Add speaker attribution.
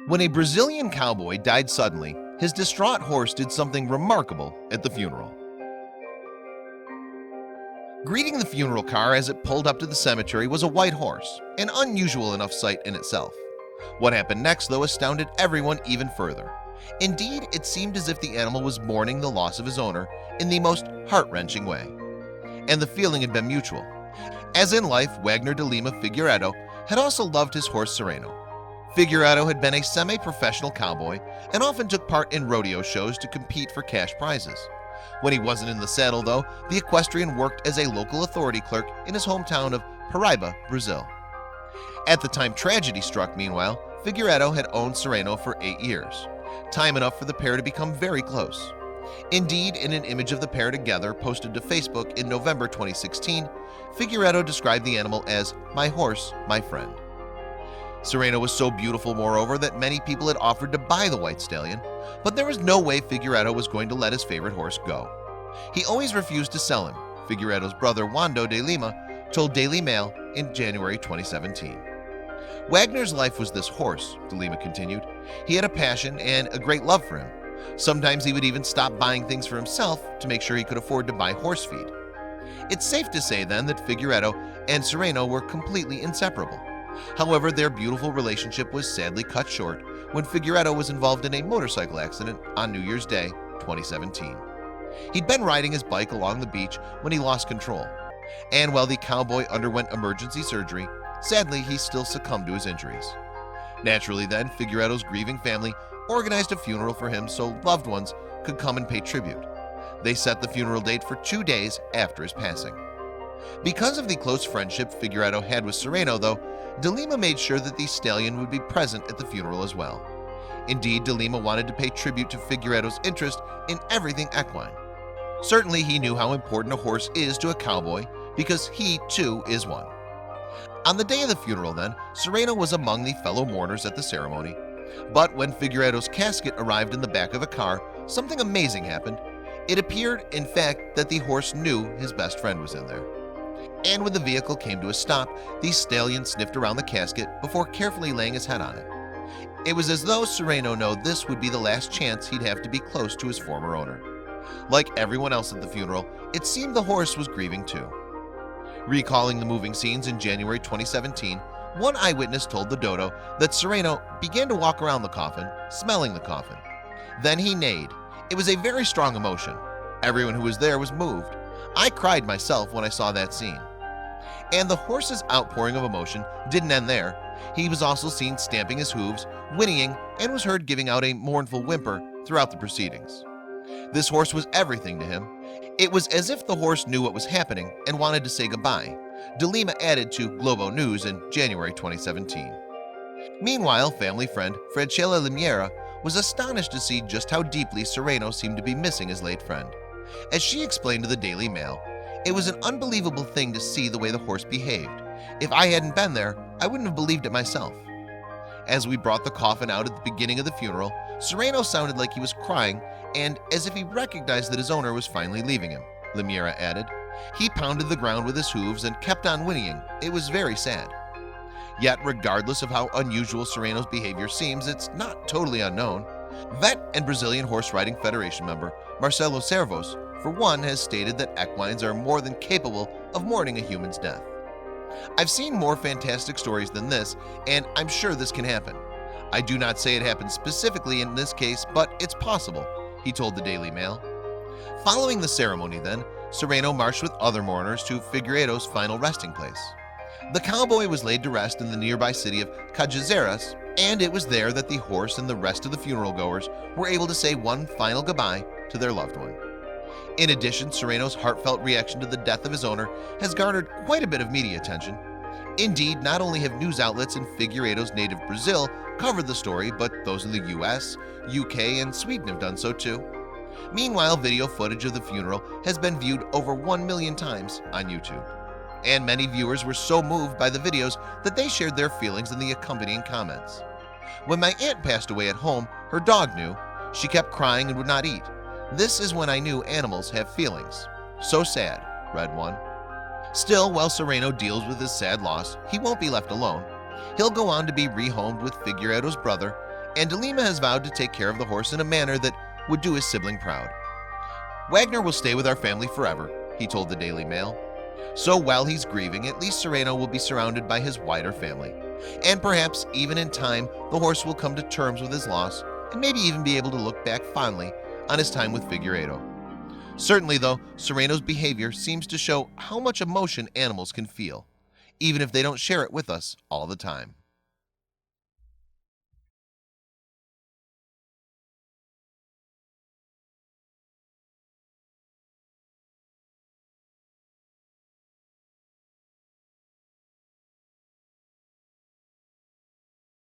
Speaker 1: When a Brazilian cowboy died suddenly, his distraught horse did something remarkable at the funeral. Greeting the funeral car as it pulled up to the cemetery was a white horse, an unusual enough sight in itself. What happened next, though, astounded everyone even further. Indeed, it seemed as if the animal was mourning the loss of his owner in the most heart-wrenching way. And the feeling had been mutual. As in life, Wagner de Lima Figueiredo had also loved his horse Sereno. Figueiredo had been a semi-professional cowboy and often took part in rodeo shows to compete for cash prizes. When he wasn't in the saddle, though, the equestrian worked as a local authority clerk in his hometown of Paraíba, Brazil. At the time tragedy struck, meanwhile, Figueiredo had owned Sereno for 8 years, time enough for the pair to become very close. Indeed, in an image of the pair together posted to Facebook in November 2016, Figueiredo described the animal as "my horse, my friend." Sereno was so beautiful, moreover, that many people had offered to buy the white stallion, but there was no way Figueiredo was going to let his favorite horse go. He always refused to sell him, Figueiredo's brother Wando de Lima told Daily Mail in January 2017. Wagner's life was this horse, de Lima continued. He had a passion and a great love for him. Sometimes he would even stop buying things for himself to make sure he could afford to buy horse feed. It's safe to say then that Figueiredo and Sereno were completely inseparable. However, their beautiful relationship was sadly cut short when Figueiredo was involved in a motorcycle accident on New Year's Day 2017. He'd been riding his bike along the beach when he lost control, and while the cowboy underwent emergency surgery, sadly he still succumbed to his injuries. Naturally then, Figueiredo's grieving family organized a funeral for him so loved ones could come and pay tribute. They set the funeral date for 2 days after his passing. Because of the close friendship Figueiredo had with Sereno, though, de Lima made sure that the stallion would be present at the funeral as well. Indeed, de Lima wanted to pay tribute to Figueiredo's interest in everything equine. Certainly he knew how important a horse is to a cowboy because he too is one. On the day of the funeral then, Sereno was among the fellow mourners at the ceremony. But when Figueiredo's casket arrived in the back of a car, something amazing happened. It appeared, in fact, that the horse knew his best friend was in there. And when the vehicle came to a stop, the stallion sniffed around the casket before carefully laying his head on it. It was as though Sereno knew this would be the last chance he'd have to be close to his former owner. Like everyone else at the funeral, it seemed the horse was grieving too. Recalling the moving scenes in January 2017, one eyewitness told the Dodo that Sereno began to walk around the coffin, smelling the coffin. Then he neighed. It was a very strong emotion. Everyone who was there was moved. I cried myself when I saw that scene. And the horse's outpouring of emotion didn't end there. He was also seen stamping his hooves, whinnying, and was heard giving out a mournful whimper throughout the proceedings. This horse was everything to him. It was as if the horse knew what was happening and wanted to say goodbye, de Lima added to Globo News in January 2017. Meanwhile, family friend Francella Limiera was astonished to see just how deeply Sereno seemed to be missing his late friend. As she explained to the Daily Mail, it was an unbelievable thing to see the way the horse behaved. If I hadn't been there, I wouldn't have believed it myself. As we brought the coffin out at the beginning of the funeral, Sereno sounded like he was crying and as if he recognized that his owner was finally leaving him, Limiera added. He pounded the ground with his hooves and kept on whinnying. It was very sad. Yet, regardless of how unusual Sereno's behavior seems, it's not totally unknown. Vet and Brazilian Horse Riding Federation member Marcelo Servos, for one, has stated that equines are more than capable of mourning a human's death. I've seen more fantastic stories than this, and I'm sure this can happen. I do not say it happened specifically in this case, but it's possible, he told the Daily Mail. Following the ceremony then, Sereno marched with other mourners to Figueiredo's final resting place. The cowboy was laid to rest in the nearby city of Cajazeiras, and it was there that the horse and the rest of the funeral goers were able to say one final goodbye to their loved one. In addition, Sereno's heartfelt reaction to the death of his owner has garnered quite a bit of media attention. Indeed, not only have news outlets in Figueiredo's native Brazil covered the story, but those in the US, UK, and Sweden have done so too. Meanwhile, video footage of the funeral has been viewed over 1 million times on YouTube. And many viewers were so moved by the videos that they shared their feelings in the accompanying comments. When my aunt passed away at home, her dog knew. She kept crying and would not eat. This is when I knew animals have feelings. So sad, read one. Still, while Sereno deals with his sad loss, he won't be left alone. He'll go on to be rehomed with Figueiredo's brother and De Lima has vowed to take care of the horse in a manner that would do his sibling proud. Wagner will stay with our family forever, he told the Daily Mail. So while he's grieving, at least Sereno will be surrounded by his wider family. And perhaps even in time, the horse will come to terms with his loss and maybe even be able to look back fondly on his time with Figueiredo. Certainly though, Sereno's behavior seems to show how much emotion animals can feel, even if they don't share it with us all the time.